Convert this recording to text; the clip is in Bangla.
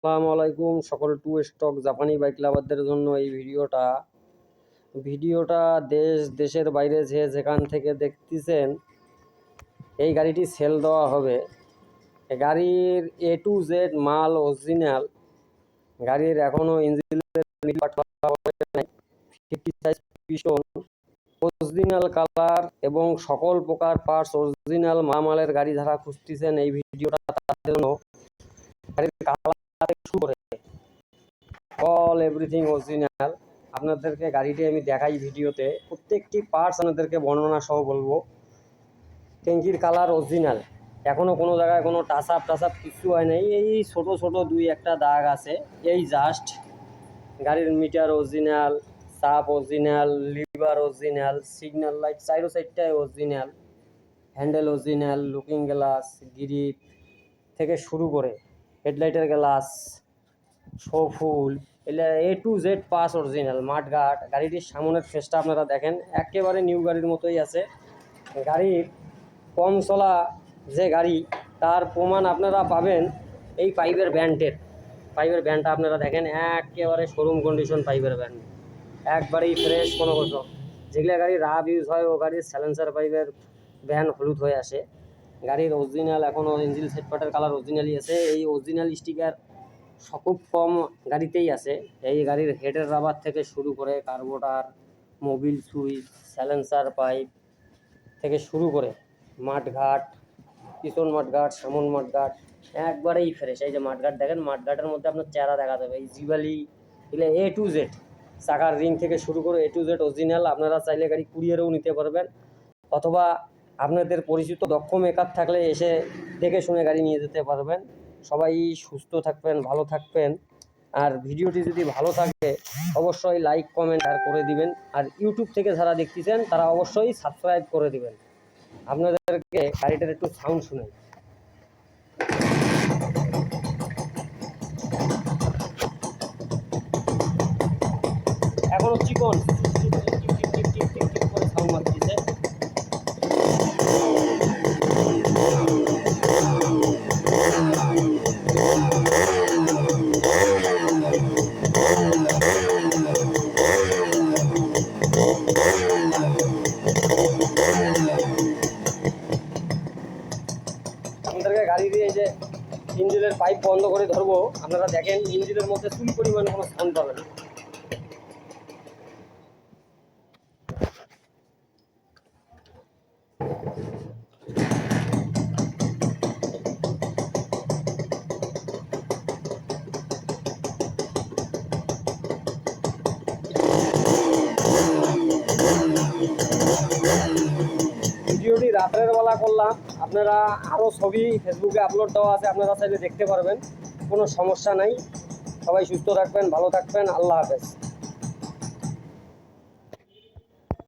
আসসালামু আলাইকুম সকল টু স্টক জাপানি বাইক লাভারদের জন্য এই ভিডিওটা দেশের বাইরে যেখান থেকে দেখতেছেন এই গাড়িটি সেল দেওয়া হবে। গাড়ির এ টু জেড মাল অরিজিনাল। গাড়ির এখনো ইঞ্জিনের পিস্টন অরিজিনাল কালার এবং সকল প্রকার পার্টস অরিজিনাল মালের গাড়ি যারা খুঁজতেছেন এই ভিডিওটা তাদের জন্য। গাড়ির কালার শুরু করে অল এভরিথিং অরিজিনাল। আপনাদেরকে গাড়িটি আমি দেখাই ভিডিওতে, প্রত্যেকটি পার্টস আপনাদেরকে বর্ণনা সহ বলবো। ট্যাঙ্কির কালার অরিজিনাল, এখনও কোনো জায়গায় কোনো টাচ আপ কিছু হয় নাই। এই ছোট ছোট দুই একটা দাগ আছে, এই জাস্ট। গাড়ির মিটার অরিজিনাল, সাপ original, lever original, signal light সাইডটাই original, handle original, looking glass, grip থেকে শুরু করে হেডলাইটের গ্লাস, শো ফুল, এগুলো A to Z pass original. মাঠঘাট, গাড়িটির সামনের ফেসটা আপনারা দেখেন একেবারে নিউ গাড়ির মতোই আছে। গাড়ির কম চলা যে গাড়ি তার প্রমাণ আপনারা পাবেন এই পাইপের ব্যান্ডটা আপনারা দেখেন, একেবারে শোরুম কন্ডিশন পাইপের ব্যান্ড, একবারেই ফ্রেশ। কোনো কিছু যেগুলো গাড়ি রাফ ইউজ হয় ও গাড়ির সাইলেন্সার পাইপের ব্যান্ড হলুদ হয়ে আসে। গাড়ির অরিজিনাল এখনও ইঞ্জিন সেট পার্টের কালার অরিজিনালই আছে। এই অরিজিনাল স্টিকার খুব কম গাড়িতেই আছে। এই গাড়ির হেডের রাবার থেকে শুরু করে carburettor, Mobil switch, silencer pipe থেকে শুরু করে মাঠঘাট, পিছন মাঠঘাট, সামন মাঠঘাট একবারেই ফ্রেশ। এই যে মাঠঘাট দেখেন, মাঠঘাটের মধ্যে আপনার চেহারা দেখা যাবে। এই জিবালি এগুলো এ টু জেড, চাকার রিং থেকে শুরু করে এ টু জেড অরিজিনাল। আপনারা চাইলে গাড়ি কুরিয়ারেও নিতে পারবেন, অথবা আপনাদের পরিচিত দক্ষ মেকার থাকলে এসে দেখে শুনে গাড়ি নিয়ে যেতে পারবেন। সবাই সুস্থ থাকবেন, ভালো থাকবেন। আর ভিডিওটি যদি ভালো থাকে অবশ্যই লাইক কমেন্ট আর করে দিবেন। আর ইউটিউব থেকে যারা দেখতেছেন তারা অবশ্যই সাবস্ক্রাইব করে দিবেন। আপনাদেরকে গাড়িটার একটু সাউন্ড শুনেন। এখনো চিকন করে সাউন্ড মারতেছে। আপনাদেরকে গাড়ি দিয়ে এই যে ইঞ্জিনের পাইপ বন্ধ করে ধরবো, আপনারা দেখেন ইঞ্জিনের মধ্যে চুল পরিমাণ কোনো সাউন্ড পাবেন। ভিডিওটি রাতের বেলা করলাম, আপনারা আরও ছবি ফেসবুকে আপলোড দেওয়া আছে, আপনারা চাইলে দেখতে পারবেন, কোনো সমস্যা নাই। সবাই সুস্থ থাকবেন, ভালো থাকবেন, আল্লাহ হাফেজ।